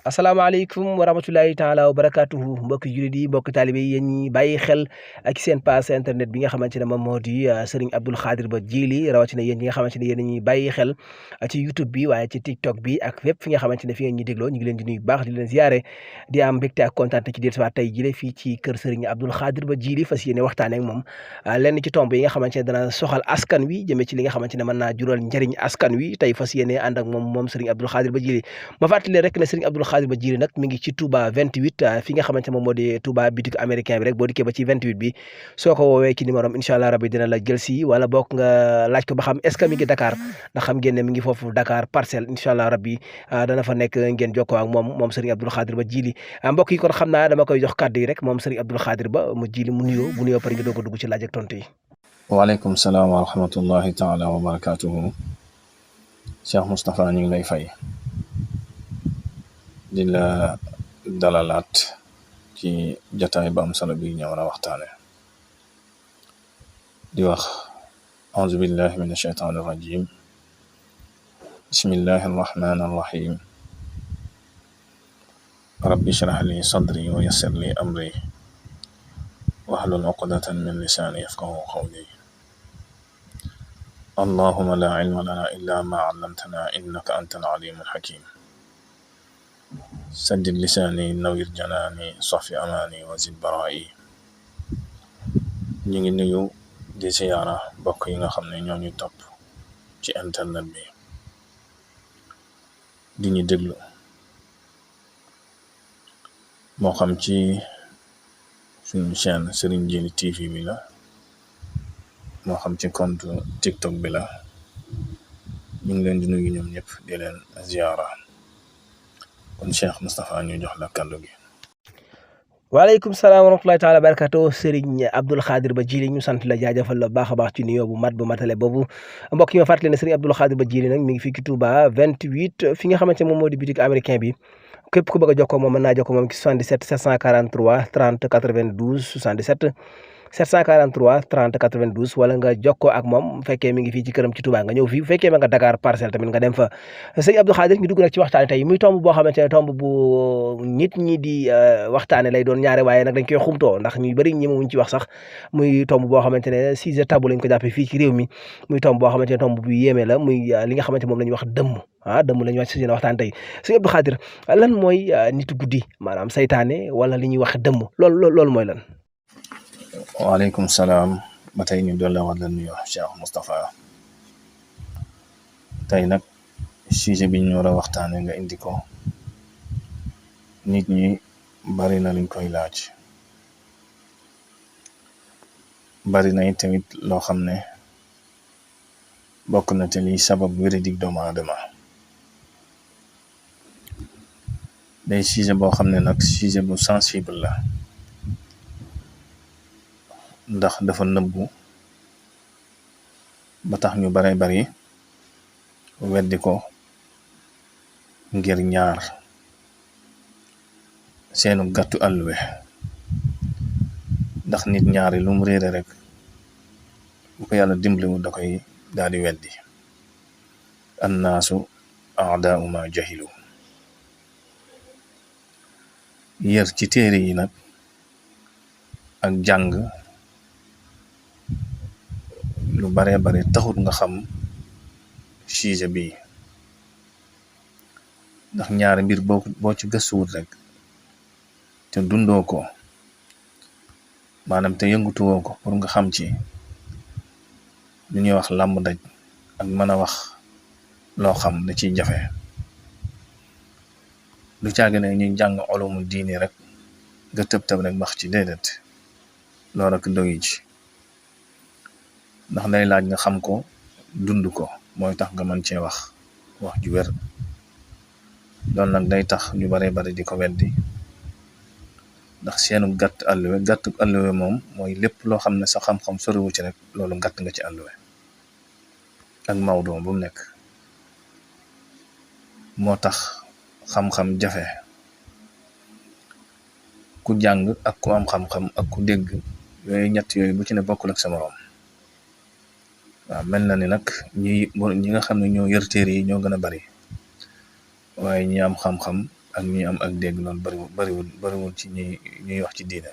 asalaamaaleykum wa rahmatulahi taala wa barakatuhu mbokki jullit yi mbokki taalibe yi yéen ñi bàyyi xel ak seen page internet bi nga xamante ne moom moo di Serigne Abdoul Khadir Ba Djily rawatina yéen ñi nga xamante ne yéen ñi bàyyi xel ci YouTube bi waaye ci TikTok bi ak fépp fi nga xamante ne fi ngeen ñi dégloo ñu ngi leen di nuyu bu baax di leen ziare di am mbégte ak kontaan ci dellusiwaat tey jile fii ci kër Serigne Abdoul Khadir Ba Djily fas yéene waxtaane ak moom lenn ci tomb yi nga xamante ne dana soxal askan wi jëmee ci li nga xamante ne mën naa jural njëriñ askan wi tey fas yéene ànd ak moom Serigne Abdoul Khadir Ba Djily ma fàttali rek ne Serigne Abdoul Khadir Ba Djily nag mi ngi ci Touba 28 fi nga xamante moom moo di Touba bitik américain bi rek boo dikkee ba ci 28 bi soo ko woowee ci numéro am incha allah rabbi dina la jël si wala bokk nga laaj ko ba xam est ce que mi ngi Dakar ndax xam ngeen ne mi ngi foofu Dakar parcelle incha allah rabbi dana fa nekk ngeen jokkoo ak moom Serigne Abdoul Khadir Ba Djily mbokk yi kon xam naa dama koy jox kàddu yi rek moom Serigne Abdoul Khadir Ba mu Djily mu nuyoo bu nuyoo pare nga doog a dugg ci laaj ak tontu yi. waaleykum salaam wa rahmatullahi taala wa barakatuhu Cheikh Moustapha ñu ngi lay fay di la dalalaat ci jataay ba am solo bi ñëw na waxtaane di wax auzu billahi min ashaytaani rajim bismillahi arrahmani arrahim rabbi shrah li sadri wa yassir li amri wahlul uqdatan min lisaani yafqahu qawli allahumma la ilma lana illa ma allamtana innaka anta al-alimul hakim saddid lisaani nawir janaani safi amaani wa zid baraa'i ñu ngi nuyu di ziyaara bokk yi nga xam ne ñoo ñu topp ci internet bi di ñu déglu moo xam ci suñu chaîne Serigne Djily TV bi la moo xam ci compte TikTok bi la ñu ngi leen di nuyu ñoom ñëpp di leen ziyaara kon Cheikh Moustapha ñu jox la kàddu gi. waaleykum salaam wa rahmatulahi taala barakatu Serigne Abdoul Khadir Ba Djily ñu sant la jaajëfal la baax a baax ci nuyoo bu mat bu matale boobu mbokk yi ma fàttali ne Serigne Abdoul Khadir Ba Djily nag mi ngi fii ci Touba 28 fi nga xamante ne moom moo di boutique américain bi képp ku bëgg a jokkoo moom mën naa jokkoo moom ci 77 743 30 92 77 743 30 92 wala nga jokkoo ak moom bu fekkee mi ngi fii ci këram ci Touba nga ñëw fii bu fekkee ma nga Dakar parcelle tamit nga dem fa sëñ Abdou Khadir ñu dugg nag ci waxtaane tey muy tomb boo xamante ne tomb bu nit ñi di waxtaane lay doon ñaare waaye nag dañ koy xumtoo ndax ñu bëri ñi muñ ci wax sax muy tomb boo xamante ne sujet tabou lañ ko jàppee fii ci réew mi muy tomb boo xamante ne tomb bu yéeme la muy li nga xamante moom la ñuy wax dëmm dëmm la ñuy wax si seen waxtaan tey sëñ Abdou Khadir lan mooy nitu guddi maanaam saytaane wala li ñuy wax dëmm loolu mooy lan. waaleykum salaam ba tey ñu doon la war la nuyu Cheikh Moustapha tey nag sujet bi ñu war a waxtaane nga indi ko nit ñi bari na luñ koy laaj bari na tamit loo xam ne bokk na te liy sabab wéradik doomu aadama day sujet boo xam ne nag sujet bu sensible la ndax dafa nëbbu ba tax ñu bare bari weddi ko ngir ñaar seenu gàttu àlluwe ndax nit ñaari lu mu réere rek bu ko yàlla dimbaliwu da koy daal di weddi annaasu a'daa'u ma jahilu yër ci téere yi nag ak jàng lu bare bare taxut nga xam sujet bi ndax ñaari mbir boo ci gëstuwut rek te dundoo ko maanaam te yëngutuwoo ko pour nga xam ci lu ñuy wax làmb daj ak mën a wax loo xam da ciy jafe lu caage ne ñuy jàng ulumu diini rek nga tëb rek wax ci déedéet loolu rek doyi ci ndax day laaj nga xam ko dund ko mooy tax nga mën cee wax ju wér loolu nag day tax ñu bare bari di ko weddi ndax seenu gàtt àlluwe moom mooy lépp loo xam ne sa xam-xam soriwu ci rek loolu gàtt nga ci àlluwe ak mawdo bu mu nekk moo tax xam-xam jafe ku jàng ak ku am xam-xam ak ku dégg yooyu ñett yooyu bu ci ne bokkul ak sa moroom waaw mel na ni nag ñi nga xam ne ñoo yër téere yi ñoo gën a bari waaye ñi am xam-xam ak ñi am ak dégg loolu bariwul ci ñuy wax ci diine.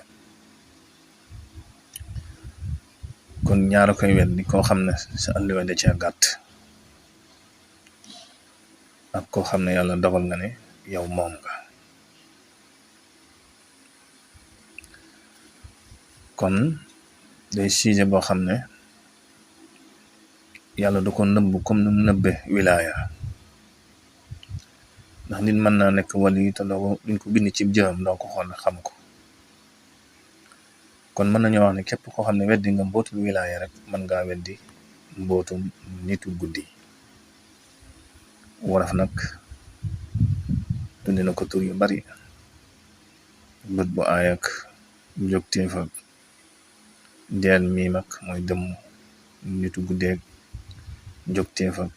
kon ñaara koy weddi koo xam ne sa àlluwa da cee gàtt ak koo xam ne yàlla dogal nga ne yow moom nga. kon day sujet boo xam ne yàlla du ko nëbb comme ni mu nëbbe wilaaya, ndax nit mën naa nekk wali te duñ ko bind ci jëam doo ko xool xam ko. kon mën nañoo wax ne képp koo xam ne weddi nga mbootul wilaaya rek mën ngaa weddi mbootum nitu guddi. Wolof nag tundi na ko tur yu bari, bët bu aay ak jógteef ak deel miim ak mooy dëmm nitu guddeeg jógteef ak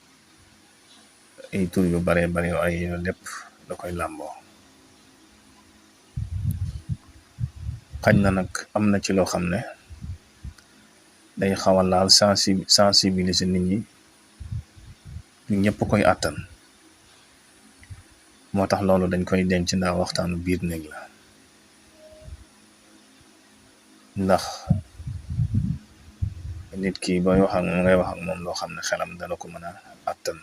ay tur yu bare bari yu ay yooyu lépp da koy làmboo. xañ na nag am na ci loo xam ne day xawal laal sensibiliser nit ñi ñu ñëpp koy àttan, moo tax loolu dañ koy denc ndax waxtaanu biir néeg la. ndax nit ki booy wax ak moom ngay wax ak moom loo xam ne xelam dana ko mën a àttan.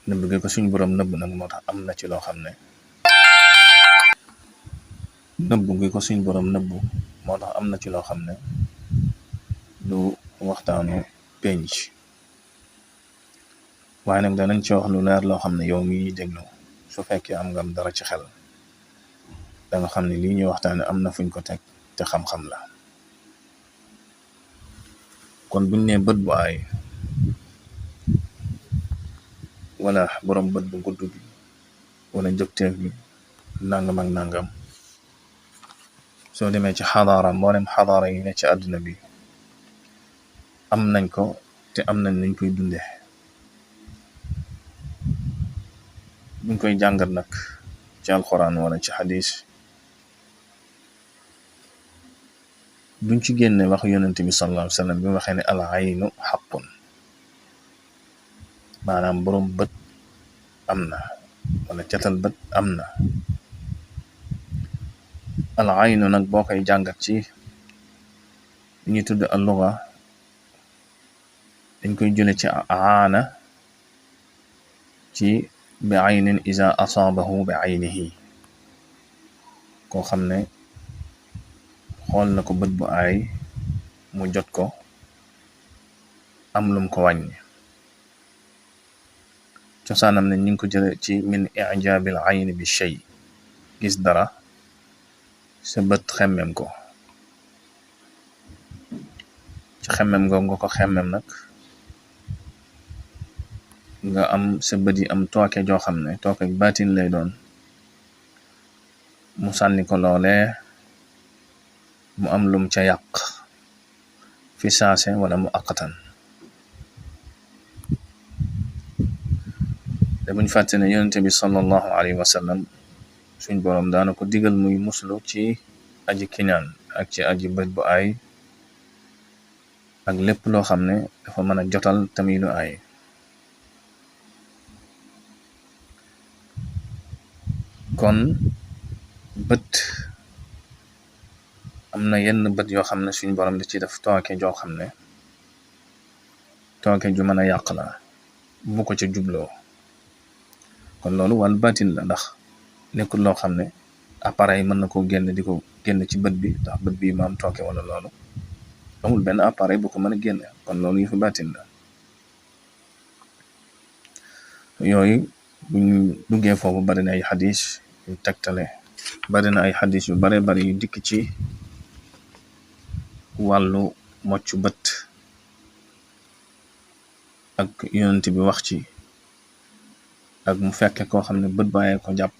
nëbb gi ko suñ boroom nëbb nag moo tax am na ci loo xam ne du waxtaanu penc, waaye nag danañ ci wax lu leer loo xam ne yow mi déglu su fekkee am nga dara ci xel da nga xam ne lii ñuy waxtaane am na fuñ ko teg te xam-xam la. kon buñ ne bët bu aay wala borom bët bu gudd bi wala njëgteef bi nangam ak nangam, soo demee ci xadaara mboolem xadaara yi ne ci àdduna bi am nañ ko te am nañ nañ koy dunde. buñ koy jàngat nag ci alxuraan wala ci xadis duñ ci génne wax yonent bi sallallahu alayhi wa sallam bi mu waxee ne al aynu xaqun, maanaam borom bët am na wala catal bët am na. al aynu nag boo koy jàngat ci li ñuy tudd al luga dañ koy jële ci aana ci bi aynin iza asaabahu bi aynihi, koo xam ne xool na ko bët bu aay mu jot ko am lum ko wàññi. cosaanam ne ñu ngi ko jële ci min ijaabil ayni bi shay, gis dara sa bët xemmem ko, ci xemmem nga ko xemmem nag nga am sa bët yi am tooke joo xam ne tooke baatin lay doon, mu sànni ko loolee mu am lum ca yàq fi saase wala mu aqatan. te buñ fàtte ne yonente bi sallallahu alayhi wa sallam suñ boroom daana ko digal muy muslu ci aji kiñaan ak ci aji bët bu aay ak lépp loo xam ne dafa mën a jotal tamit lu aay. kon bët am na yenn bët yoo xam ne suñ borom da ci def tooke joo xam ne tooke ju mën a yàq la bu ko ca jubloo. kon loolu wàllu baatin la, ndax nekkul loo xam ne appareil mën na koo génn di ko génn ci bët bi ndax bët bi ma am tooke wala loolu amul benn appareil bu ko mën a génne. kon loolu yëfu baatin la. yooyu buñ duggee foofu bari na ay xadis yu tegtale, bari na ay xadis yu bare bari yu dikk ci wàllu moccu bët ak yonent bi wax ci, ak mu fekke koo xam ne bët bàyyee ko jàpp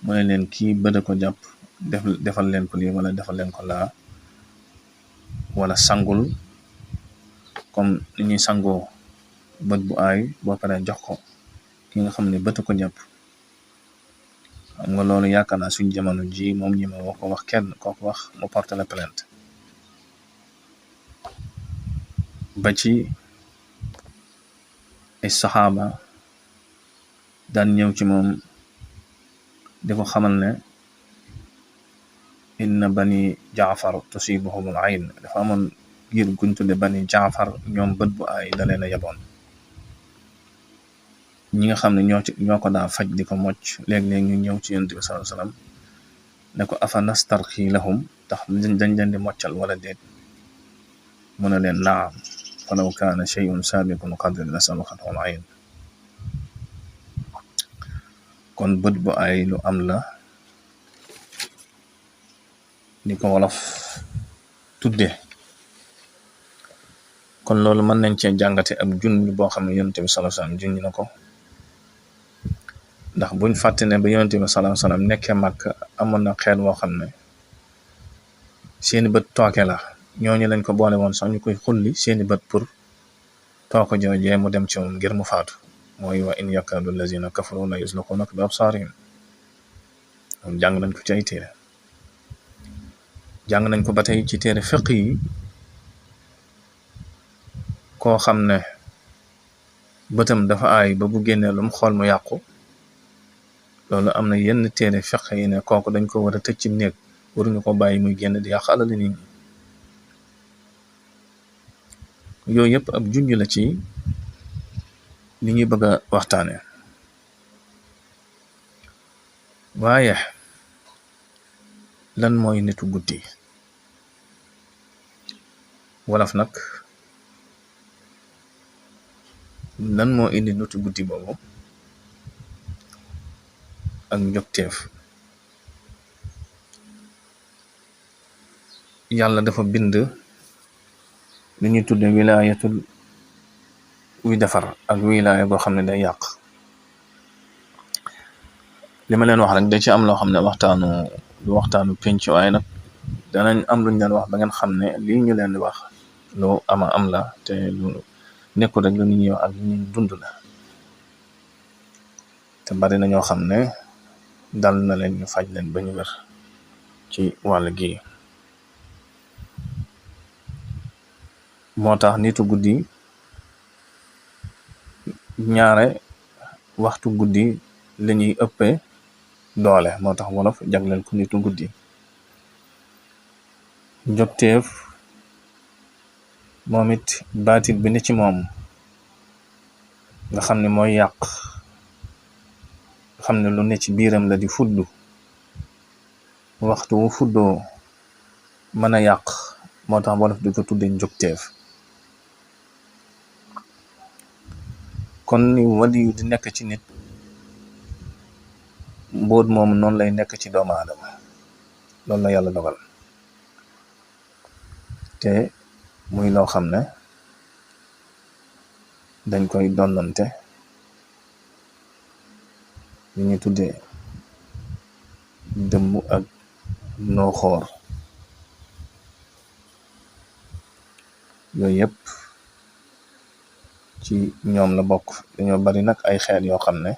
mu ne leen kii bët a ko jàpp defal leen ko lii wala defal leen ko laa, wala sangul comme ni ñuy sangoo bët bu aay boo paree jox ko ki nga xam ne bët a ko jàpp. xam nga loolu yaakaar naa suñ jamono ji moom ñi ma woo ko wax kenn koo ko wax mu porte la plainte. ba ci ay saxaaba daan ñëw ci moom di ko xamal ne inna bani jaafar tusibuhumul ayn dafa amoon giir guñ tudde bani jaafar ñoom bët bu ay da leen a yaboon. ñi nga xam ne ñoo ko daa faj di ko mocc léeg-léeg ñu ñëw ci yonent bi sallallahu alayhi wasallam ne ko afa nastarxi lahum tax dañ leen di moccal wala déet mu ne leen naam falaw kaana shay'un sabiqun qadri la sabaqatul ayn. kon bët bu ay lu am la ni ko wolof tudde. kon loolu mën nañ cee jàngate ab junj boo xam ne yonent bi sallallahu alayhi wasallam junj na ko, ndax buñ fàtte ne ba yonent bi sallallahu alayhi wasallam nekkee Màkka amoon na xeet woo xam ne seeni bët tooke la, ñooñu lañ ko boole woon sax ñu koy xulli seeni bët pour tooko joojee mu dem ci moom ngir mu faatu. mooy wa in yakadu allazina kafaru la yuzliqunaka bi absarihim. moom jàng nañ ko ci ay téere, jàng nañ ko ba tey ci téere fiq yi. koo xam ne bëtam dafa aay ba bu génnee lu mu xool mu yàqu, loolu am na yenn téere fiq yi ne kooku dañ ko war a tëj ci néeg, waruñu ko bàyyi muy génn di yàq alal nit ñi. yooyu yëpp ab junj la ci li ñuy bëgg a waxtaane. waaye lan mooy nitu guddi? wolof nag lan moo indi nitu guddi boobu ak njogteef? yàlla dafa bind lu ñuy tudde wilaayatul wuy defar ak wilaaya goo xam ne day yàq. li ma leen wax rek da ci am loo xam ne waxtaanu penc, waaye nag danañ am luñ leen wax ba ngeen xam ne lii ñu leen di wax lu ama am la, te lu nekkul rek lu nit ñi wax ak lu ñu dund la. te bari na ñoo xam ne dal na leen ñu faj leen ba ñu wér ci wàll gi. moo tax nitu guddi ñaare waxtu guddi la ñuy ëppee doole, moo tax wolof jagleel ko nitu guddi. njogteef moom it baatit bi ne ci moom nga xam ne mooy yàq, nga xam ne lu ne ci biiram la di fuddu, waxtu wu fuddoo mën a yàq, moo tax wolof di ko tudde njogteef. kon ni waliyu di nekk ci nit, mbóot moomu noonu lay nekk ci doomu aadama. loolu la yàlla dogal, te muy loo xam ne dañ koy donnante, li ñu tuddee dëmm ak nooxoor. yooyu yëpp ci ñoom la bokk. dañoo bari nag ay xeet yoo xam ne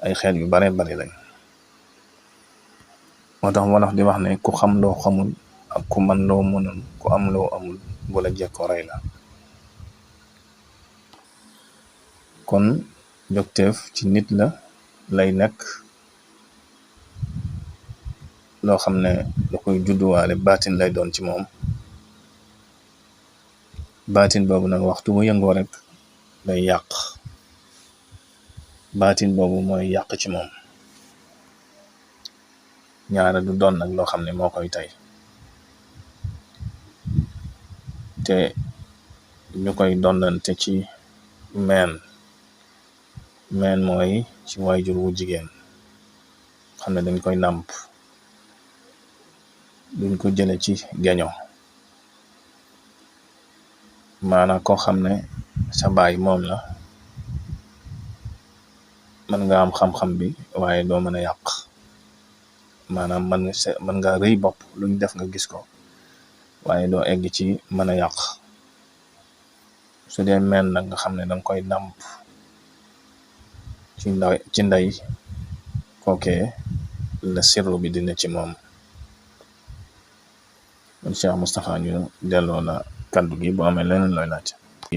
ay xeet yu bare bari lañ. moo tax wolof di wax ne ku xam loo xamul ak ku man loo mënul, ku am loo amul bu la jekkoo rey la. kon njogteef ci nit la lay nekk, loo xam ne da koy judduwaale, baatin lay doon ci moom. baatin boobu nag waxtu bu yëngoo rek day yàq. baatin boobu mooy yàq ci moom. ñaare du doon nag loo xam ne moo koy tey, te ñu koy donnante ci meen mooy ci waajur wu jigéen, xam ne dañ koy nàmp, duñ ko jële ci geño. maanaam koo xam ne sa baay moom la, mën nga am xam-xam bi waaye doo mën a yàq. maanaam mën nga rëy bopp, luñ def nga gis ko waaye doo egg ci mën a yàq. su dee meen nag nga xam ne danga koy nàmp ci ndey, kookee la sirru bi dina ci moom. kon Cheikh Moustapha ñu delloo la kaddu gi boo amee leneen looy laaj.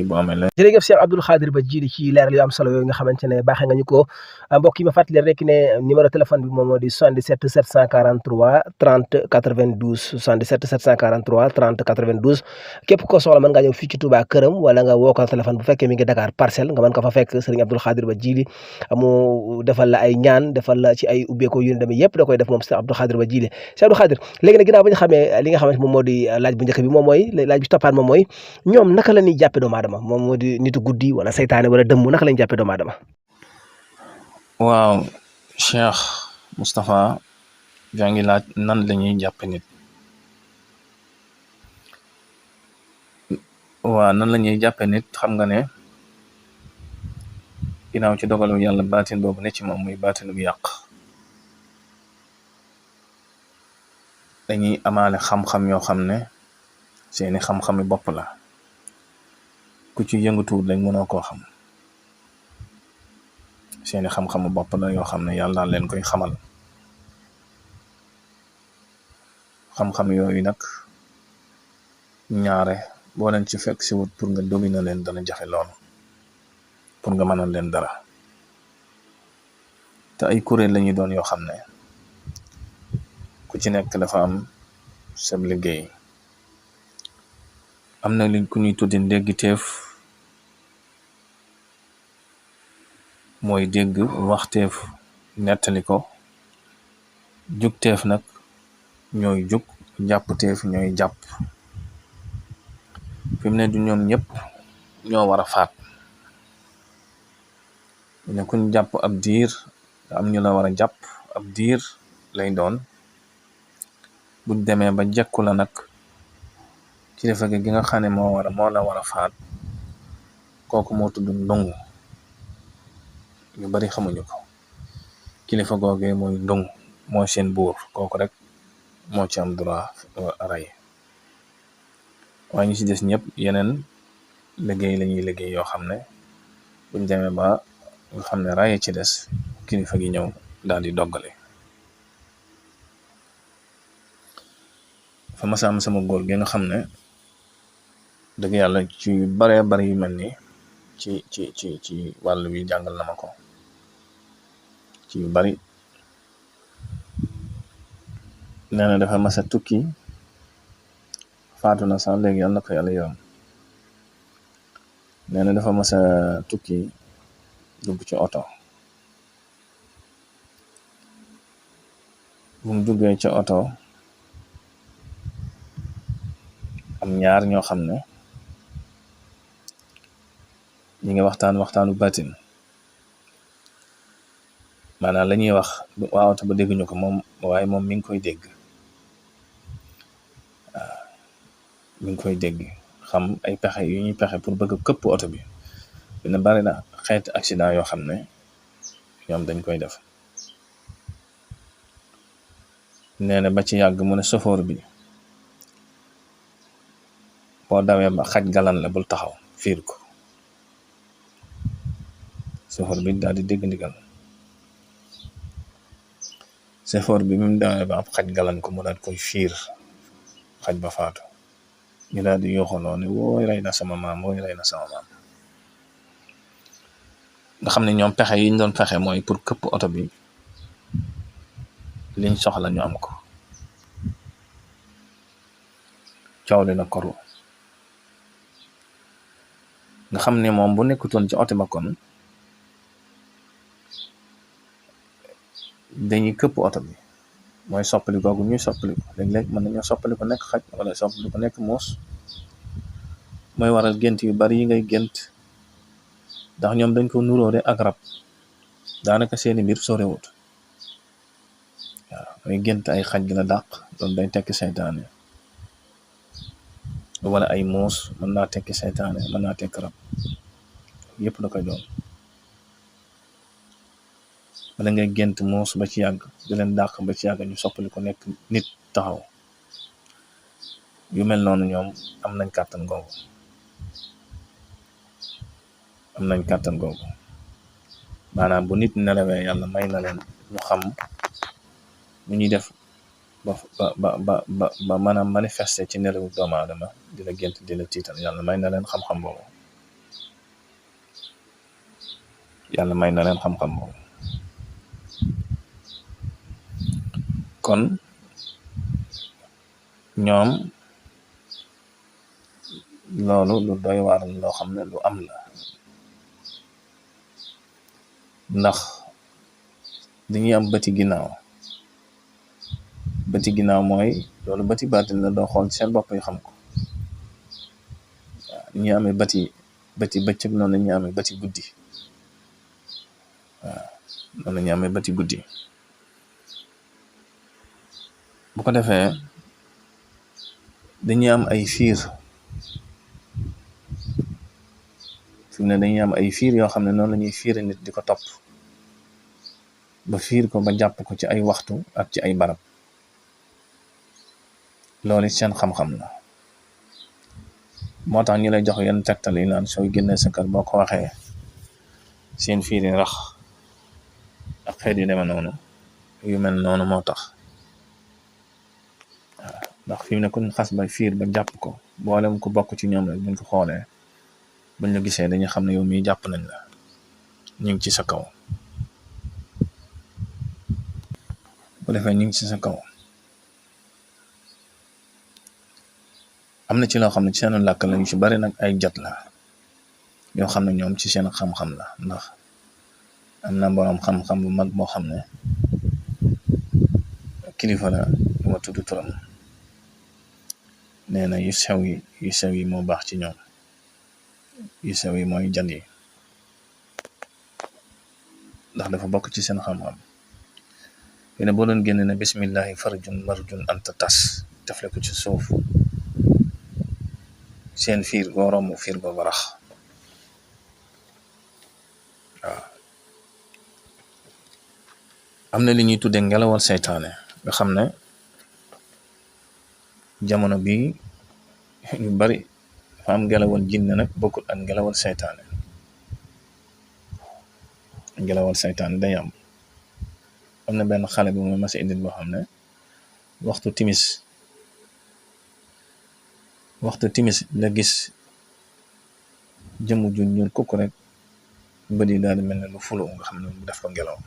bu amee la jërëjëf Cheikh Abdoul Khadir Ba Djily ci leeral yu am solo yooyu nga xamante ne baaxee nga ñu ko mbokk yi ma fàttali rek ne numéro téléphone bi moom moo di 77 743 30 92 77 743 30 92 képp ko soxla mën ngaa ñëw fii ci Touba këram wala nga woo ko téléphone bu fekkee mi ngi Dakar Parcelles nga mën ko fa fekk Serigne Abdoul Khadir Ba Djily mu defal la ay ñaan defal la ci ay ubbeeko yu ne demee yëpp da koy def moom Cheikh Abdoul Khadir Ba Djily Cheikh Abdoul Khadir léegi nag ginnaaw ba ñu xamee li nga xamante moom moo di laaj bu njëkk bi moom mooy laaj bi toppaat moom mooy ñoom naka la ñuy jàppe doomu aadama moom moo di nitu guddi wala saytaane wala dëmm naka lañ jàppe doomu aadama. waaw Cheikh Moustapha yaa ngi laaj nan la ñuy jàppe nit. waaw nan la ñuy jàppe nit xam nga ne ginnaaw ci dogalu yàlla baatin boobu ne ci moom muy baatin bu yàq dañuy amaale xam-xam yoo xam ne seeni xam-xami bopp la ku ci yëngatuwul lañ mënoo koo xam seeni xam-xamu bopp la yoo xam ne yàlla leen koy xamal xam-xam yooyu nag ñaare boo leen ci fekk si wut pour nga dominer leen dana jafe loolu pour nga mënal leen dara te ay kuréel lañuy doon yoo xam ne ku ci nekk dafa am sab liggéey am na li ku ñuy tuddi ndéggiteef mooy dégg waxteef nettali ko jugteef nag ñooy jug jàppteef ñooy jàpp fi mu ne du ñoom ñëpp ñoo war a faat ne kuñ jàpp ab diir am ñu la war a jàpp ab diir lay doon buñ demee ba jekku la nag kilifa gi nga xam ne moo la war a faat kooku moo tudd ndongu ñu bari xamuñu ko kilifa googee mooy ndongu moo seen buur kooku rek moo ci am droit rey waaye ñu ci des ñëpp yeneen liggéey lañuy liggéey yoo xam ne buñ demee ba nga xam ne raye ci des kilifa gi ñëw daal di doggale fa masa am sama góor gi nga xam ne dëgg yàlla ci bare bari yu mel ni ci wàll wi jàngal na ma ko ci yu bari nee na dafa masa tukki faatu na sax léegi yàlla na ko yàlla yoon nee na dafa masa tukki dugg ci oto bu mu duggee ci oto am ñaar ñoo xam ne ñi ngi waxtaanu batin maanaam la ñuy wax waa oto ba dégguñu ko moom waaye moom mi ngi koy dégg waaw mi ngi koy dégg xam ay pexe yu ñuy pexe pour bëgg këpp oto bi dina bari na xeeti accident yoo xam ne ñoom dañ koy def nee na ba ci yàgg mu ne sofoor bi boo dawee ba xaj galan la bul taxaw fiir ko sofoor bi daal di dégg ndigal sofoor bi mu dawee ba ab xaj galan ko mu daal koy fiir xaj ba faatu ñu daal di yooxaloo ne wooy rey na sama maam wooy rey na sama maam nga xam ne ñoom pexe yi ñu doon pexe mooy pour këpp oto bi liñ soxla ñu am ko coow li na koru nga xam ne moom bu nekkutoon ci oto ba kon dañuy këpp oto bi mooy soppali googu ñuy soppali ko léeg-léeg mën nañoo soppali ko nekk xaj wala soppali ko nekk muus mooy waral gént yu bari yi ngay gént ndax ñoom dañ ko nuróore ak rab daanaka seeni mbir sorewut waaw mooy gént ay xaj la dàq loolu day tekki seytaane wala ay muus mën naa tekki seytaane mën naa tekki rab yépp da koy doon wala ngay gént muus ba ci yàgg di leen dàq ba ci yàgg ñu soppali ko nekk nit taxaw yu mel noonu ñoom am nañ kàttan googu maanaam bu nit nelawee yàlla may na leen ñu xam nu ñuy def ba maanaam manifester ci nelawu doomu aadama di la gént di la tiital yàlla may na leen xam-xam boobu yàlla may na leen xam-xam boobu. kon ñoom loolu lu doy waar loo xam ne lu am la, ndax dañuy am bëti ginnaaw. bëti ginnaaw mooy loolu bëti baatin la, doo xool seen bopp yi xam ko. waaw ñi amee bëti bëccëg noonu la ñu amee bëti guddi. waaw noonu la ñu amee bëti guddi. bu ko defee dañuy am ay fiir fi mu ne dañuy am ay fiir yoo xam ne noonu la ñuy fiire nit di ko topp ba fiir ko ba jàpp ko ci ay waxtu ak ci ay barab. loolu seen xam-xam la. moo tax ñu lay jox yenn tegtal yi naan sooy génnee sa kër boo ko waxee seen fiir yi rax ak xeet yu demee noonu yu mel noonu moo tax. waaw ndax fi mu ne kuñ xas ba fiir ba jàpp ko boolem ku bokk ci ñoom rek buñ ko xoolee buñ la gisee dañu xam ne yow mii jàpp nañ la, ñu ngi ci sa kaw. bu defee ñu ngi ci sa kaw. am na ci loo xam ne ci seen làkk la yu ci bari nag ay jat la yoo xam ne ñoom ci seen xam-xam la. ndax am na boroom xam-xam bu mag boo xam ne kilifa la ñu ma tudd turam, nee na yu sew yi moo baax ci ñoom. yu sew yi mooy jat yi, ndax dafa bokk ci seen xam-xam. yéen boo doon génne ne bismillahi farjun marjun anta tas defle ko ci suuf, seen fiir goo romb fiir ba barax. waaw am na li ñuy tudde ngelawal seytaane nga xam ne jamono bi yu bari dafa am ngelawal jinne nag bokkut ak ngelawal seytaane. ngelawal seytaane day am na benn xale bu ma mas a indil boo xam ne waxtu timis la gis jëmu ju ñuul kukk rek bët yi daal di mel ne lu fulu nga xam ne mu def ko ngelaw.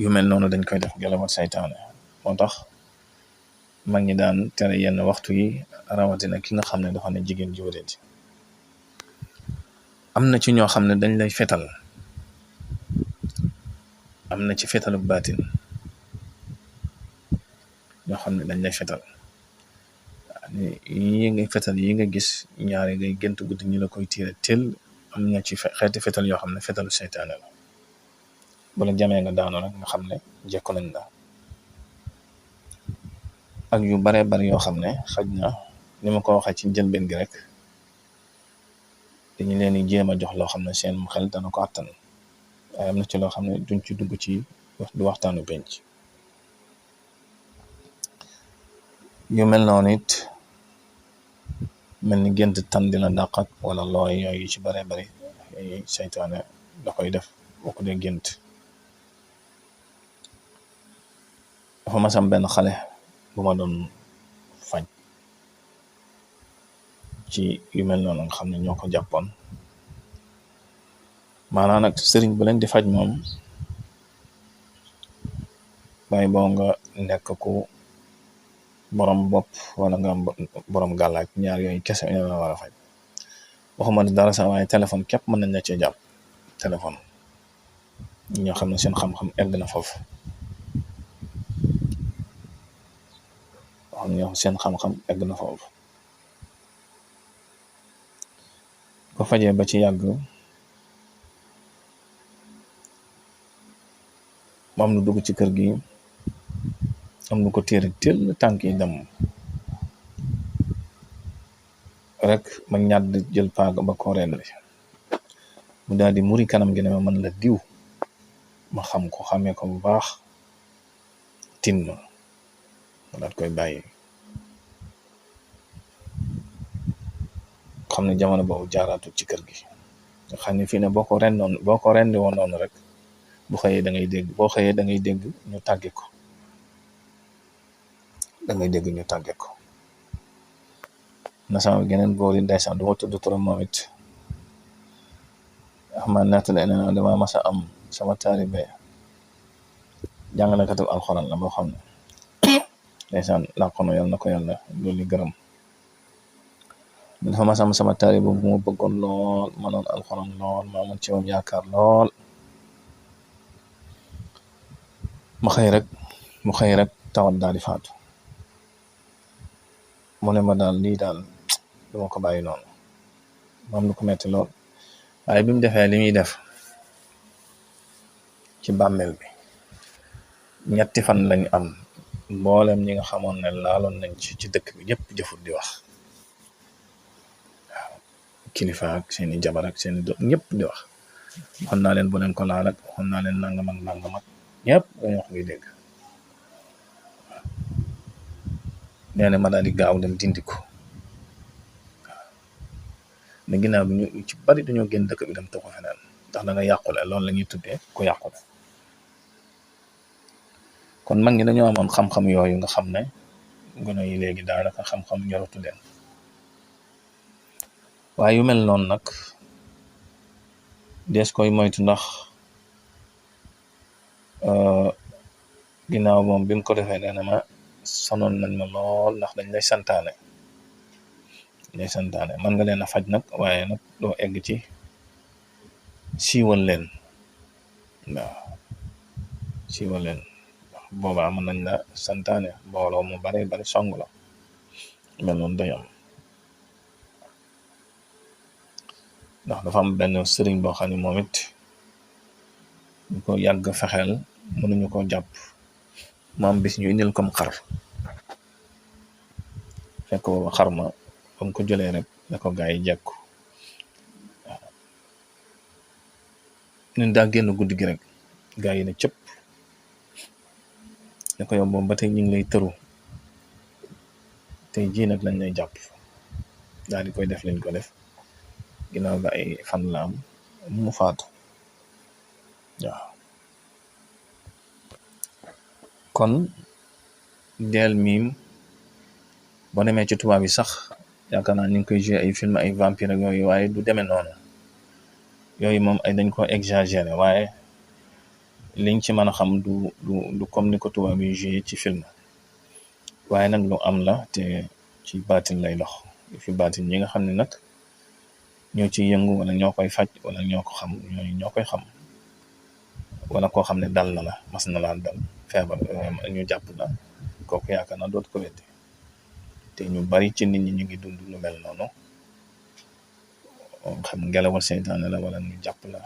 yu mel noonu dañ koy def ngelawal saytaane. moo tax mag ñi daan tere yenn waxtu yi, rawatina ki nga xam ne dafa ne jigéen ji wéradi. am na ci ñoo xam ne dañ lay fetal, am na ci fetalu baatin ñoo xam ne dañ lay fetal. yi ngay fetal yi nga gis ñaari ngay gént guddi ñu la koy tiire tel, am na ci xeeti fetal yoo xam ne fetalu seytaane la. bu la jamee nga daanu rek nga xam ne jekku nañ la. ak yu bare bari yoo xam ne xaj na ni ma ko waxee ci njëlbeen gi rek dañu leen di jéem a jox loo xam ne seen xel dana ko àttan, waaye am na ci loo xam ne duñ ci dugg ci du waxtaanu penc. yu mel noonu it mel ni gént tan di la dàqat wala looy yooyu ci bare bari seytaane da koy def boo ko dee gént. dafa masam benn xale bu ma doon faj ci yu mel noonu nga xam ne ñoo ko jàppoon. maanaam nag sëriñ bu leen di faj moom waaye boo nga nekk ku borom bopp wala nga borom gàllaaj, ñaar yooyu kese ñoo la war a faj. waxuma ne dara sax waaye téléphone képp mën nañ la cee jàpp. téléphone ñoo xam ne seen xam-xam egg na foofu. ñoo seen xam-xam egg na foofu. ko fajee ba ci yàgg moom lu dugg ci kër gi am lu ko téere tel tànk yi dem rek ma ñàdd jël paaga ba ko rendi mu daal di muri kanam gi ne ma man la diw ma xam ko xamee ko bu baax tin ma daat koy bàyyi. xam ne jamono boobu jaaraatul ci kër gi nga xam ne fii ne boo ko rendi woon noonu rek boo xëyee da ngay dégg ñu tàgge ko. na sama geneen góor yi ndeysaan du ma tudd turam moom it xama nettali ne dama masa am sama taalibe jàngalekatu alxuraan la boo xam ne ndeysaan làqono yàlla na ko yàlla loolu gërëm dafa masa am sama taalibe bu ma bëggoon lool manoon alxuraan lool ma amoon ci moom yaakaar lool mu xëy rek tawat daal di faatu mu ne ma daal lii daal duma ko bàyyi noonu moom lu ko metti lool waaye bi mu defee li muy def ci bàmmeel bi ñetti fan lañ am mboolem ñi nga xamoon ne laaloon nañ ci dëkk bi ñëpp jëfut di wax waaw kilifa ak seeni jabar ak seeni doom ñëpp di wax waxoon naa leen bu leen ko laal ak waxoon naa leen nangam ak ñëpp dañu wax ngi dégg nee na ma daal di gaaw dem dindi ko waaw ne ginnaaw bi ñu ci bari dañoo génn dëkk bi dem toxu feneen ndax da nga yàqule loolu la ñuy tuddee ku yàqule kon mag ñi dañoo amoon xam-xam yooyu nga xam ne gone yi léegi daanaka xam-xam ñoratu leen waaye yu mel noonu nag dees koy moytu ndax ginnaaw moom bi mu ko defee nee na ma sonoon nañ ma lool ndax dañ lay santaane man nga leen a faj nag waaye nag doo egg ci siiwal leen waaw siiwal leen boobaa mën nañ la santaane mbooloo mu bari song la mel noonu day am ndax dafa am benn sëriñ boo xam ne moom it ñu ko yàgg fexeel mënuñu ko jàpp mu am bis ñu indil comme xar fekk booba xar ma ba mu ko jëlee rek da ko gaa yi jekku waaw ñun daa génn guddi gi rek gaa yi ne cëpp ne ko yow boobu ba tey ñu ngi lay tëru tey jii nag lañ lay jàpp daal di koy def lañ ko def ginnaaw ga ay fan la am mu faatu waaw kon deel miim boo demee ci tubaab yi sax yaakaar naa ñu ngi koy joué ay film ay vampire ak yooyu waaye du demee noonu yooyu moom ay dañ ko exagéré waaye liñ ci mën a xam du comme ni ko tubaab yi joué ci film waaye nag lu am la te ci baatin lay dox fi baatin ñi nga xam ne nag ñoo ci yëngu wala ñoo koy faj wala ñoo ko xam ñoo koy xam wala koo xam ne dal na la mas na laa dal feebar ñu jàpp la kooku yaakaar naa dootu ko weddi te ñu bari ci nit ñi ñu ngi dund lu mel noonu xam ngelawal seytaane la wala ñu jàpp la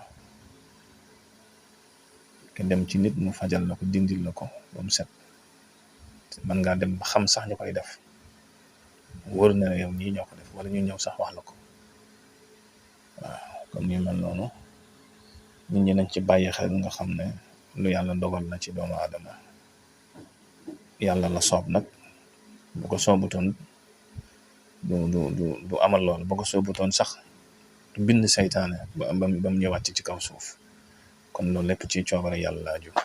ke dem ci nit mu fajal la ko dindil la ko ba mu set man ngaa dem ba xam sax ñu koy def wóor na yow ñii ñoo ko def wala ñu ñëw sax wax la ko waaw comme ñu mel noonu nit ñi nañ ci bàyyi xel nga xam ne lu yàlla dogal na ci doomu aadama yàlla la soob nag bu ko soobutoon du amal lool bu ko soobutoon sax du bind seytaane ba mu ñëwaat ci kaw suuf kon loolu lépp ci coobare yàlla laa jóg.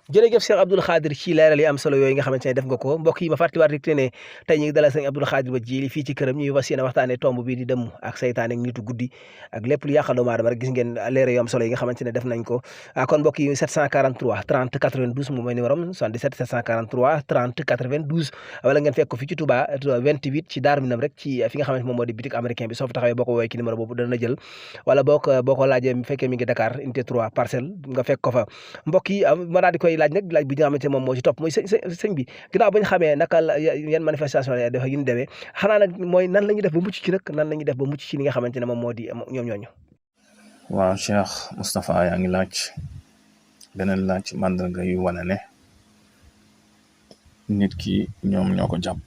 jërëjëf Cheikh Abdoul Khadir ci leeral yi am solo yooyu nga xamante ne def nga ko mbokk yi ma fàttaliwaat rek ne tey ñu ngi dalal sëñ Abdoul Khadir Ba Djily fii ci këram ñuy fas yéene waxtaanee tomb bii di dëmm ak saytaan ak nitu guddi ak lépp lu yàqal doomu aadama rek gis ngeen leeral yu am solo yi nga xamante ne def nañ ko kon mbokk yi 743 30 92 moom mooy numéro am 77 743 30 92 wala ngeen fekk ko fii ci Touba 28 ci Darou Minam rek ci fi nga xamante moom moo di boutique américain bi soo fa taxawee boo ko woowee ci numéro boobu dana jël wala boo ko laajee bu fekkee mi ngi Dakar unité 3 parcelle nga fekk ko fa mbokk yi ma daal di koy laaj nag laaj bi nga xamante moom moo ci topp mooy sëñ bi ginnaaw bañ xamee naka la yan manifestation la def ak yu ñu demee xanaa nag mooy nan la ñuy def ba mucc ci nag nan la ñuy def ba mucc ci li nga xamante ne moom moo di ñoom ñooñu. waaw Cheikh Moustapha yaa ngi laaj beneen laaj màndarga yu wane ne nit ki ñoom ñoo ko jàpp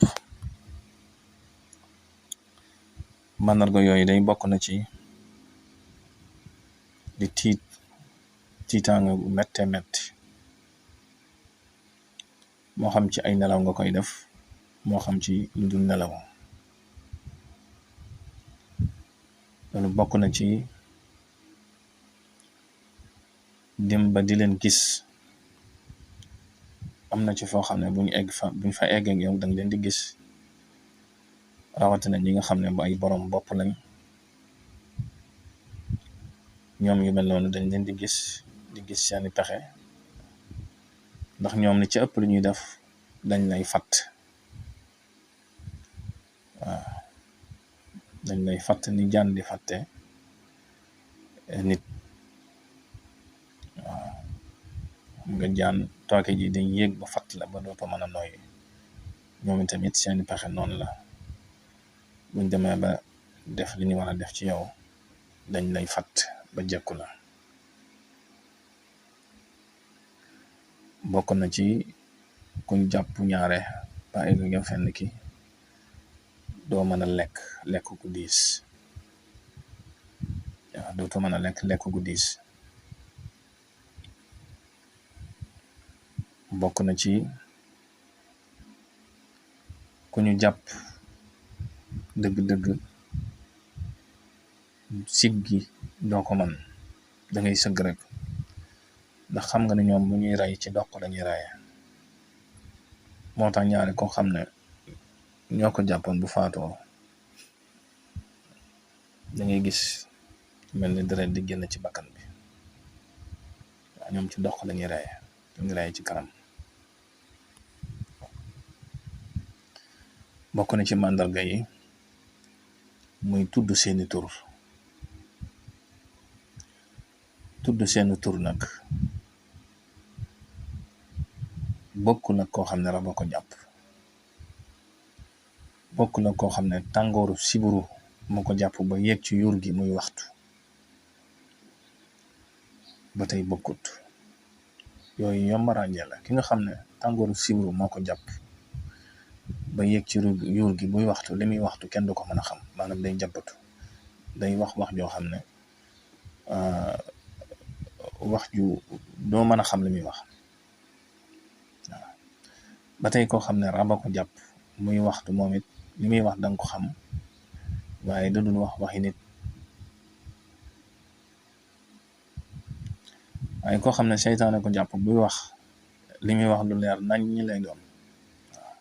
màndarga yooyu day bokk na ci di tiitaanga bu métte métti moo xam ci ay nelaw nga koy def moo xam ci lu dul nelaw loolu bokk na ci dem ba di leen gis am na ci foo xam ne buñ fa eggee yow danga leen di gis rawatina ñi nga xam ne ba ay borom bopp lañ ñoom yu mel noonu dañ leen di gis seeni pexe, ndax ñoom li ci ëpp lu ñuy def dañ lay fatt. waaw dañ lay fatt ni jaan di fatte nit. waaw nga jaan tooke ji dañ yéeg ba fatt la ba dootoo mën a noyyi. ñoom tamit seeni pexe noonu la, buñ demee ba def li ñu war a def ci yow dañ lay fatt ba jekku la. bokk na ci kuñ jàpp ñaare ba egg nga fenn ki doo mën a lekk gu diis. waaw dootoo mën a lekk gu diis. bokk na ci ku ñu jàpp dëgg-dëgg siggi doo ko man, da ngay sëgg rek, ndax xam nga ne ñoom bu ñuy rey ci doq lañuy reye. moo tax ñaare koo xam ne ñoo ko jàppoon bu faatoo da ngay gis mel ni deret di génn ci bakkan bi. waaw ñoom ci doq lañuy reye, dañuy reye ci kanam. bokk na ci màndarga yi muy tudd seeni tur. nag bokk na koo xam ne raba ko jàpp. bokk na koo xam ne tàngooru siburu moo ko jàpp ba yegg ci yuur gi muy waxtu, ba tey bokkut. yooyu yomb ràññee la. ki nga xam ne tàngooru siburu moo ko jàpp ba yegg ci yuur gi muy waxtu, li muy waxtu kenn du ko mën a xam, maanaam day jàppatu, day wax joo xam ne wax ju doo mën a xam li muy wax. waaw ba tey koo xam ne raba ko jàpp muy waxtu, moom it li muy wax danga ko xam, waaye da dul wax waxi nit. waaye koo xam ne seytaane ko jàpp buy wax li muy wax lu leer nañ ñi lay doon. waaw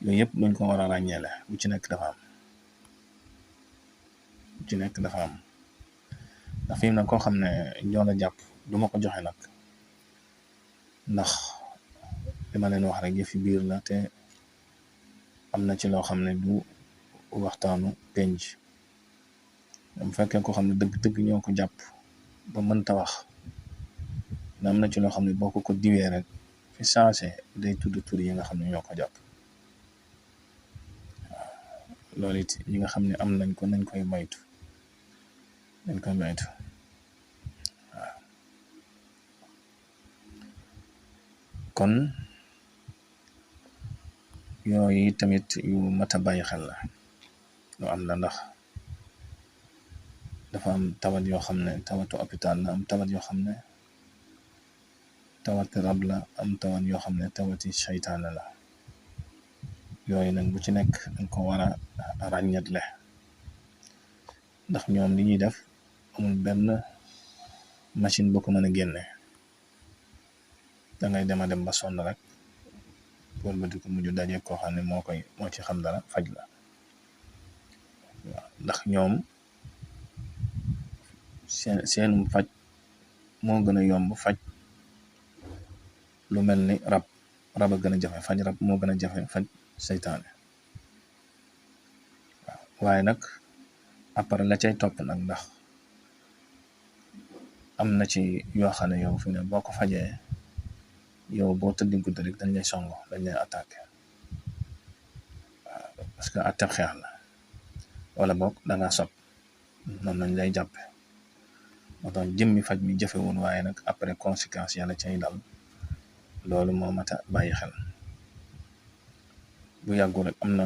yooyu yëpp luñ ko war a ràññeele, bu ci nekk dafa am. ndax fi mu nag koo xam ne ñoo la jàpp duma ko joxe nag, ndax li ma leen wax rek yëfi biir la, te am na ci loo xam ne du waxtaanu penc. bu fekkee koo xam ne dëgg ñoo ko jàpp ba mënta wax, am na ci loo xam ne boo ko diwee rek fi changé day tudd tur yi nga xam ne ñoo ko jàpp. waaw loolu it ñi nga xam ne am nañ ko nañ koy moytu. waaw kon yooyu tamit yu mat a bàyyi xel la, lu am la, ndax dafa am tawat yoo xam ne tawatu hôpital la, am tawat yoo xam ne tawati rab la, am tawat yoo xam ne tawati seytaane la. yooyu nag bu ci nekk dañ ko war a ràññetle, ndax ñoom li ñuy def amul benn machine boo ko mën a génne. dangay dem ba sonn rek pour ba di ko mujj daje koo xam ne moo ci xam dara faj la. waaw ndax ñoom seenum faj moo gën a yomb faj lu mel ni rab a gën a jafe faj rab moo gën a jafe faj seytaane. waaw waaye nag après la cay topp nag, ndax am na ci yoo xam ne yow fi ne boo ko fajee yow boo tëddi guddi rek dañ lay songo, dañ lay attaqué. waaw parce que atteb xeex la, wala boog danga sob noonu lañ lay jàppe. moo tax jëmmi faj mi jafe woon, waaye nag après conséquence yàlla cay dal, loolu moo mat a bàyyi xel. bu yàggul rek am na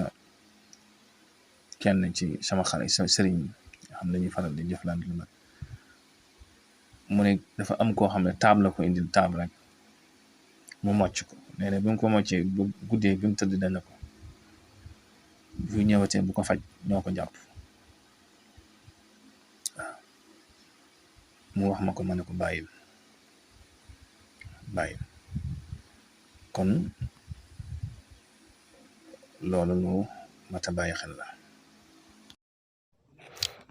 kenn ci sama xarit sa sëriñ nga xam dañuy faral di jëflante lu mag, mu ne dafa am koo xam ne taab la ko indil, taab rek mu mocc ko. nee na bi mu ko moccee bu guddee bi mu tëdd dana ko bu ñëwatee bu ko faj ñoo ko jàpp. waaw mu wax ma ko, ma ne ko bàyyil. kon loolu lu mat a bàyyi xel la.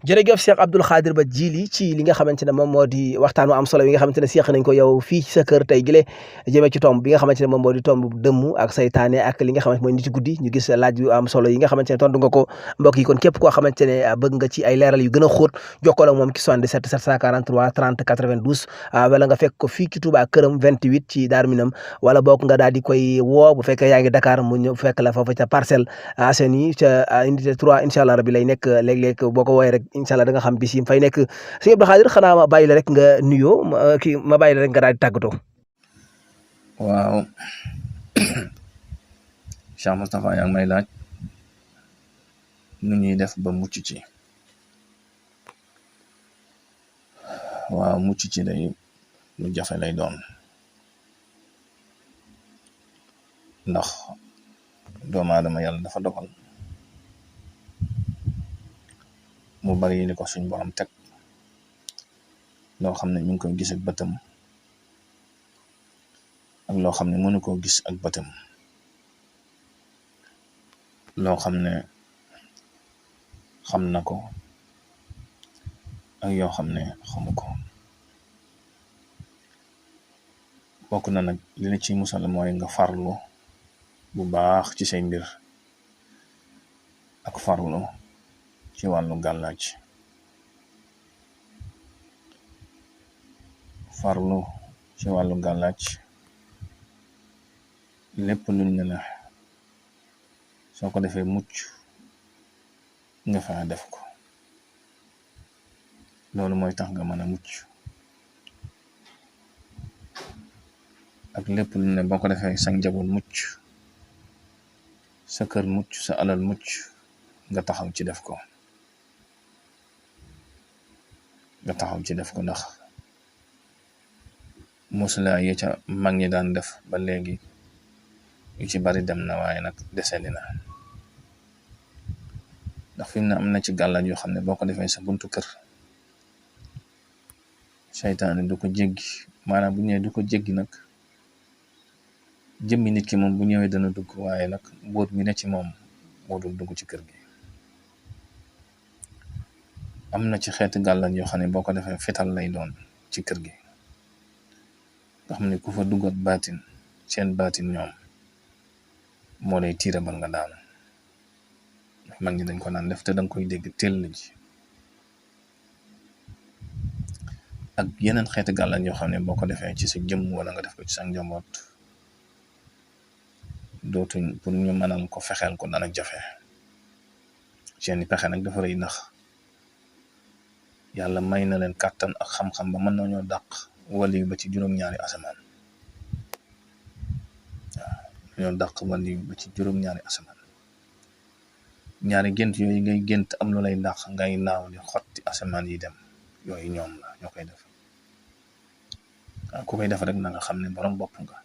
jërëjëf Cheikh Abdoul Khadir Ba Djily ci li nga xamante ne moom moo di waxtaan wu am solo yi nga xamante ne seeq nañ ko yow fii ci sa kër tey gile jëmee ci tomb bi nga xamante ne moom moo di tomb dëmm ak saytaane ak li nga xamante mooy niti guddi ñu gis laaj yu am solo yi nga xamante ne tontu nga ko mbokk yi kon képp koo xamante ne bëgg nga ci ay leeral yu gën a xóot jokkoo ak moom ci 77 743 30 92 wala nga fekk ko fii ci Touba këram 28 ci Darou Minam wala bokk nga daal di koy woo bu fekkee yaa ngi Dakar mu ñëw fekk la foofu ca Parcelles Assainies ca unité 3 incha allah rabi lay nekk léeg-léeg boo ko woowee rek incha allah da nga xam bis yi fay nekk sëñ Abdou Khadir xanaa ma bàyyi la rek nga nuyoo ma bàyyi la rek nga daal di tàggatoo. waaw Cheikh Moustapha yaa ngi may laaj nu ñuy def ba mucc ci. waaw mucc ci day lu jafe lay doon ndax doomu aadama yàlla dafa dogal mu bari ni ko suñ borom teg loo xam ne mi ngi koy gis ak bëtam ak loo xam ne mënu koo gis ak bëtam loo xam ne xam na ko ak yoo xam ne xamu ko bokk na nag li la ci musal mooy nga farlu bu baax ci say mbir ak farlu ci wàllu gàllaaj lépp luñ ne la soo ko defee mucc nga fa def ko loolu mooy tax nga mën a mucc ak lépp luñ ne boo ko defee sa njaboot mucc sa kër mucc sa alal mucc nga taxaw ci def ko ndax musula yi ca mag ñi daan def ba léegi yu ci bari dem na waaye nag deseni na ndax fi mu ne am na ci gàllaaj yoo xam ne boo ko defee sa buntu kër seytaane du ko jéggi maanaam bu ñëwee du ko jéggi nag jëmmi nit ki moom bu ñëwee dana dugg waaye nag mbóot mi ne ci moom moo dul dugg ci kër gi am na ci xeeti gàllaaj yoo xam ne boo ko defee fetal lay doon ci kër gi nga xam ne ku fa duggat baatin seen baatin ñoom moo lay tiira bal nga daanu mag ñi dañ ko naan def te danga koy dégg teel ji ak yeneen xeeti gàllaaj yoo xam ne boo ko defee ci sa jëmm wala nga def ko ci sa njaboot dootuñ pour ñu mënal ko fexeel ko dana jafe seeni pexe nag dafa rëy ndax yàlla may na leen kàttan ak xam-xam ba mën nañoo dàq wali ba ci juróom-ñaari asamaan ñoo dàq wali ba ci juróom-ñaari asamaan ñaari gént yooyu ngay gént am lu lay dàq ngay naaw di xotti asamaan yi dem yooyu ñoom la ñoo koy def ku koy def rek na nga xam ne borom bopp nga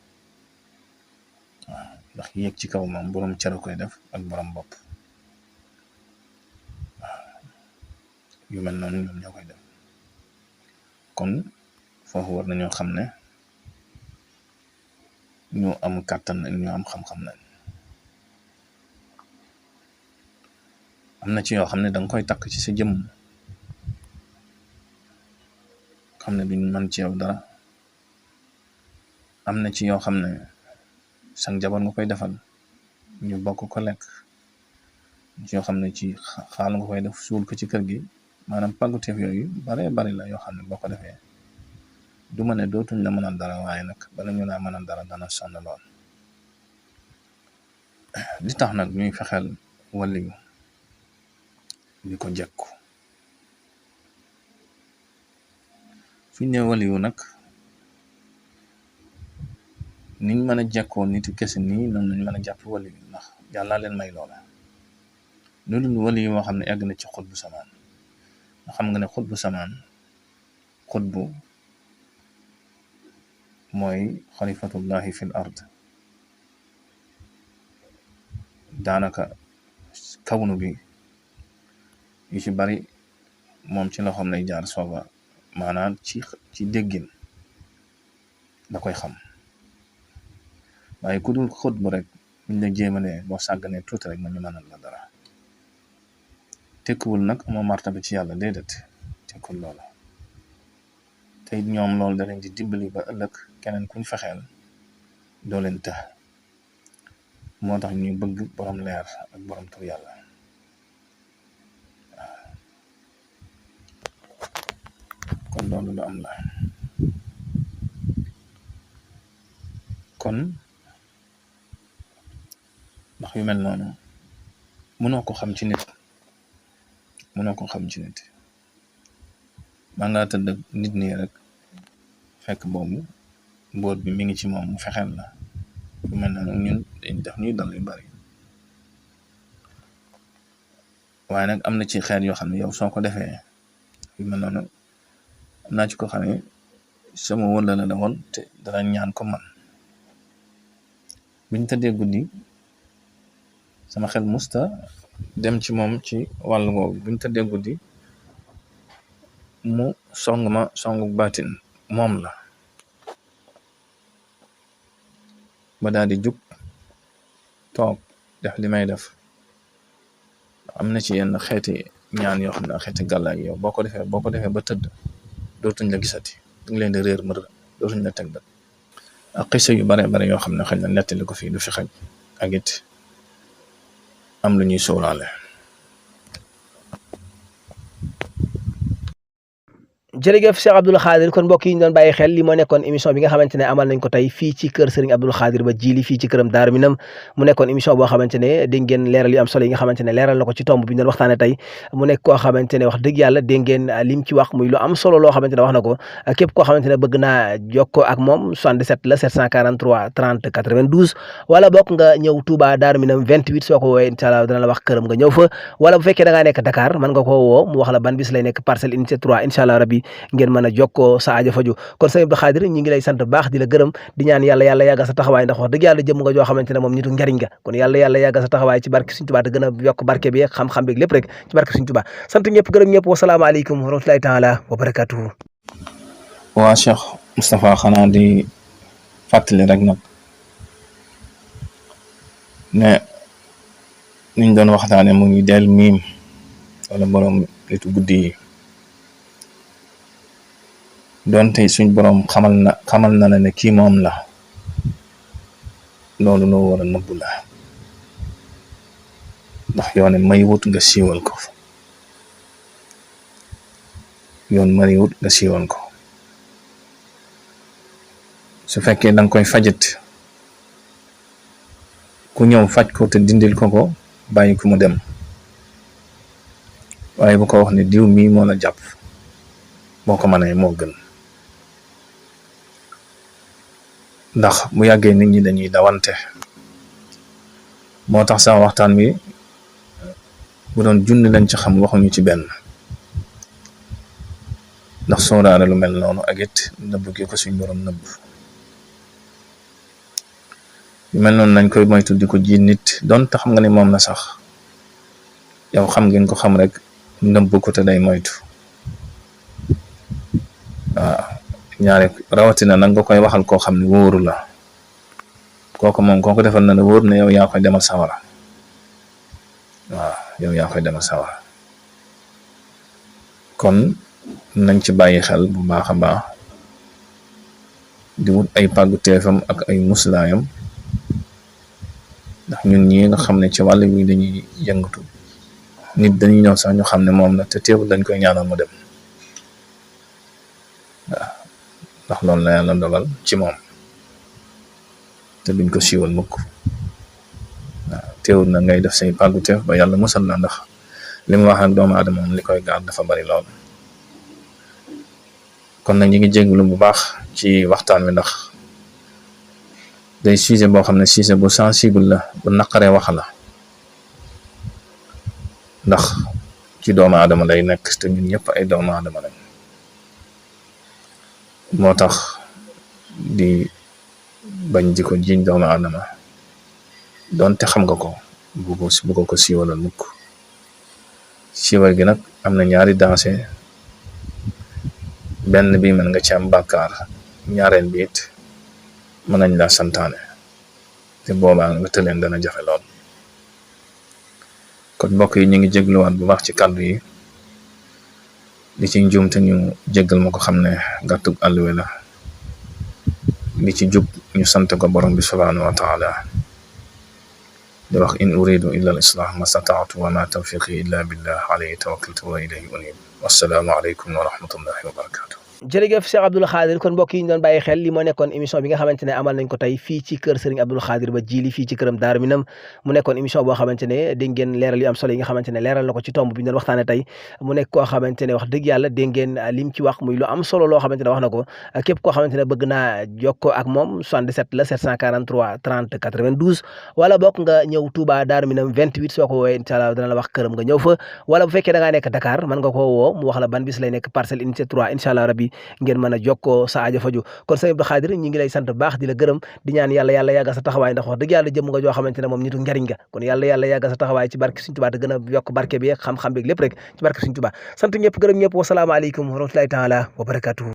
waaw ndax yéeg ci kaw moom borom cër koy def ak borom bopp waaw yu mel noonu ñoom ñoo koy def kon foofu war nañoo xam ne ñu am kàttan nañ ñu am xam-xam nañ am na ci yoo xam ne danga koy takk ci sa jëmm xam ne duñ mën ci yow dara am na ci yoo xam ne sa njaboot nga koy defal ñu bokk ko lekk ci yoo xam ne ci xaal nga koy def suul ko ci kër gi maanaam pàgguteef yooyu bare bari la yoo xam ne boo ko defee du ma ne dootuñ la mënal dara waaye nag bala ñu laa mënal dara dana sonn lool li tax nag ñuy fexeel waliyu di ko jekku fi ñu ne waliyu nag niñ mën a jekkoo nit kese nii noonu lañ mën a jàpp waliyu ndax yàlla leen may loola loolu waliyu moo xam ne egg na ci xutbu samaan nga xam nga ne xutbu samaan xutbu mooy xalifatullahi fil ard daanaka kawnu bi yu ci bari moom ci loxoom lay jaar sooga maanaam ci déggin da koy xam waaye ku dul xutbu rek buñ la jéemalee boo sàgganee tuuti rek ma ñu mënal la dara tekkiwul nag amoo martaba ci yàlla déedéet tekkul loola te it ñoom loolu da leen di dimbali ba ëllëg keneen kuñ fexeel doo leen të moo tax ñu bëgg borom leer ak borom tur yàlla kon loolu lu am la kon ndax yu mel noonu mënoo ko xam ci nit maa ngaa tëdd nit nii rek fekk boobu mbóot bi mi ngi ci moom mu fexeel la yu mel noonu ñun dañ def ñuy dal yu bari waaye nag am na ci xeet yoo xam ne yow soo ko defee yu mel noonu am naa ci ko xam ne sama wëla la woon te dara ñaan ko man biñ tëddee guddi sama xel musta dem ci moom ci wàllu googu biñ tëddee guddi mu song ma songu baatin moom la ba daal di jug toog def li may def am na ci yenn xeeti ñaan yoo xam ne xeeti gàllaay yow boo ko defee ba tëdd dootuñ la gisati du ngi leen di réer mër dootuñ la teg bët ak xisa yu bare yoo xam ne xëy na nettali ko fii du fi xaj ak it am lu ñuy sóoraale jërëjëf Cheikh Abdoul Khadir kon mbokk yi ñu doon bàyyi xel li moo nekkoon émission bi nga xamante ne amal nañ ko tey fii ci kër Serigne Abdoul Khadir Ba Djily fii ci këram Daaru Minam mu nekkoon émission boo xamante ne dégg ngeen leeral yu am solo yi nga xamante ne leeral na ko ci tomb bi ñu doon waxtaane tey mu nekk koo xamante ne wax dëgg yàlla dégg ngeen lim ci wax muy lu am solo loo xamante ne wax na ko képp koo xamante ne bëgg naa jokkoo ak moom 77 la 743 30 92 wala bokk nga ñëw Touba Daaru Minam 28 soo ko woowee incha allah dana la wax këram nga ñëw fa wala bu fekkee da ngaa nekk Dakar mën nga koo woo mu wax la ban bis lay nekk Parcelles Unité 3 incha allah rabbi ngeen mën a jokkoo sa aajo faju kon sëñ Abdou Khadir ñi ngi lay sant baax di la gërëm di ñaan yàlla yàggal sa taxawaay ndax wax dëgg yàlla jëm nga joo xamante ne moom nitu njariñ nga kon yàlla yàggal sa taxawaay ci barke Sëñ Tuubaa te gën a yokk barke bi xam-xam bi lépp rek ci barke Sëñ Tuubaa sant ñëpp gërëm ñëpp wasalaamaaleykum wa rahmatulahi taala wa barakatuhu waa Cheikh Moustapha xanaa di fàttali rek nag ne niñ doon waxtaane mu ngi del miim wala borom nitu guddi yi doonte suñ borom xamal na la ne kii moom la loolu loo war a nëbbu la ndax yoone may wut nga siiwal ko su fekkee danga koy fajit ku ñëw faj ko te dindil ko bàyyi ku mu dem waaye bu ko wax ne diw mii moo la jàpp boo ko mënee moo gën ndax bu yàggee nit ñi dañuy dawante moo tax sama waxtaan bi bu doon junni lañ ci xam waxuñu ci benn ndax sóoraale lu mel noonu ak it nëbb gi ko suñ borom nëbb yu mel noonu nañ koy moytu di ko ji nit doon te xam nga ni moom la sax yow xam ngeen ko xam rek nëbb ko te day moytu waaw ñaare rawatina nag nga koy waxal koo xam ne wóoru la kooku moom kooku defal na ne wóor na yow yaa koy demal sawara waaw yow yaa koy demal sawara kon nañ ci bàyyi xel bu baax a baax di wut ay pàggu teefam ak ay muslaayam ndax ñun ñi nga xam ne ci wàll wi dañuy yëngatu nit dañuy ñëw sax ñu xam ne moom la te teewul dañ koy ñaanal mu dem waaw ndax loolu la yàlla dogal ci moom te duñ ko siiwal mukk waaw teewul na ngay def say pàggu teef ba yàlla musal la ndax li mu wax ak doomu aadama moom li koy gaar dafa bari lool kon nag ñi ngi jégalu bu baax ci waxtaan wi ndax day sujet boo xam ne sujet bu sensible la bu naqaree wax la ndax ci doomu aadama lay nekk te ñun ñëpp ay doomu aadama lañ moo tax di bañ di ko jiñ doomu aadama doonte xam nga ko bu ko siiwalal mukk siiwal gi nag am na ñaari dansé benn bi mën nga ci am bàkkaar ñaareel bi it mën nañ laa santaane te boobaa nga tëleen dana jafe lool kon mbokk yi ñu ngi jégluwaat bu baax ci kàddu yi li ci njuum te ñu jéggal ma ko xam ne gàttug àlluwe la li ci jub ñu sant ko borom bi subhanahu wa taala di wax in uridu illa al islah ma stata'tu wa ma tawfiqi illa billah alayhi tawakkaltu wa ilayhi unib wassalaamu aleykum wa rahmatullahi wa barakatuh jërëjëf Cheikh Abdoul Khadir kon mbokk yi ñu doon bàyyi xel li moo nekkoon émission bi nga xamante ne amal nañ ko tey fii ci kër Serigne Abdoul Khadir Ba Djily fii ci këram Daaru Minam mu nekkoon émission boo xamante ne dégg ngeen leeral yu am solo yi nga xamante ne leeral na ko ci tomb bi ñu doon waxtaane tey mu nekk koo xamante ne wax dëgg yàlla dégg ngeen lim ci wax muy lu am solo loo xamante ne wax na ko képp koo xamante ne bëgg naa jokkoo ak moom 77 la 743 30 92 wala bokk nga ñëw Touba Daaru Minam 28 soo ko woowee incha allah dana la wax këram nga ñëw fa wala bu fekkee da ngaa nekk Dakar mën nga koo woo mu wax la ban bis lay nekk Parcelles Unité 3 incha allah rabbi ngeen mën a jokkoo sa aajo faju kon sëñ Abdou Khadir ñi ngi lay sant baax di la gërëm di ñaan yàlla yàggal sa taxawaay ndax wax dëgg yàlla jëm nga joo xamante ne moom nitu njariñ nga kon yàlla yàggal sa taxawaay ci barke Sëriñ Tuubaa te gën a yokk barke bi ak xam-xam bi lépp rek ci barke Sëriñ Tuubaa sant ñëpp gërëm ñëpp wasalaamaaleykum wa rahmatulahi taala wa barakatuhu